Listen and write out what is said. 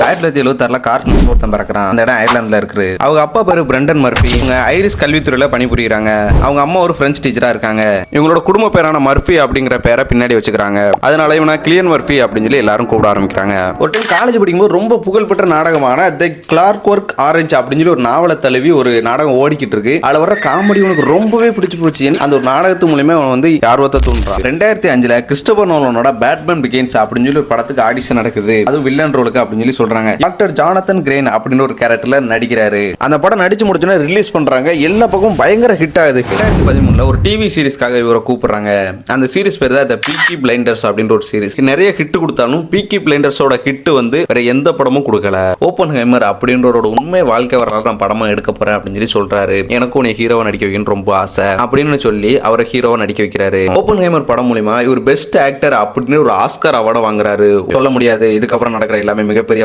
1976 garden ஒருத்தன் பிறக்கிறான். அந்த இடம் அயர்லாந்துல இருக்கு. அவங்க அப்பா பேரு பிரண்டன் மர்ஃபி. இவங்க ஐரிஷ் கல்வித்துறையில பணிபுரியுறாங்க. அவங்க அம்மா ஒரு பிரெஞ்சு டீச்சரா இருக்காங்க. இவங்களோட குடும்ப பேரான மர்ஃபி அப்படிங்கிற பேரை பின்னாடி வச்சுக்கிறாங்க. அதனால இவனை கிளியன் மர்ஃபி அப்படின்னு சொல்லி எல்லாரும் கூப்பிட ஆரம்பிக்கிறாங்க. ஒரு டைம் காலேஜ் படிக்கும்போது ரொம்ப புகழ்பெற்ற நாடகமான தி கிளார்க்வொர்க் ஆரஞ்ச் அப்படின்னு சொல்லி ஒரு நாவலை தழுவி ஒரு நாடகம் ஓடிக்கிட்டு இருக்கு. அதுல வர காமெடி உனக்கு ரொம்பவே பிடிச்சு போச்சு. அந்த ஒரு நாடகத்து மூலமே அவன் வந்து ஆர்வத்தை தூண்டுறான். 2005 கிறிஸ்டோபர் நோலனோட பேட்மேன் பிகின்ஸ் அப்படின்னு சொல்லி ஒரு படத்துக்கு ஆடிஷன் நடக்குது. அது வில்லன் ரோலுக்கு அப்படின்னு சொல்லி சொல்றாங்க. டாக்டர் ஜானத்தன் கிரேன் அப்படின்னு ஒரு கேரக்டர்ல நடிக்கிறாரு. அந்த படம் நடிச்சு முடிச்சோன்னா ரிலீஸ் பண்றாங்க. எல்லா பக்கமும் பயங்கர ஹிட் ஆகுது. 2013 ஒரு டிவி சீரிஸ்க்காக இவரை கூப்பிடுறாங்க. அந்த சீரிஸ் பேர் தான் பீக்கி பிளைண்டர்ஸ் அப்படின்ற ஒரு சீரிஸ். நிறைய ஹிட் கொடுத்தாலும் பீக்கி பிளைண்டர்ஸோட ஹிட் வந்து வேற எந்த படமும் கொடுக்கல. ஓப்பன்ஹைமர் அப்படின்றவரோட உண்மை வாழ்க்கை வரலாறு நான் படமா எடுக்க போறேன் அப்படின்னு சொல்லி சொல்றாரு. எனக்கும் உன்னை ஹீரோவா நடிக்க வைக்கணும்னு ரொம்ப ஆசை அப்படின்னு சொல்லி அவரை ஹீரோவா நடிக்க வைக்கிறாரு. ஓப்பன்ஹைமர் படம் மூலமா இவர் பெஸ்ட் ஆக்டர் அப்படின்னு ஒரு ஆஸ்கார் அவார்டு வாங்குறாரு. சொல்ல முடியாது இதுக்கப்புறம் நடக்கிற எல்லாமே மிகப்பெரிய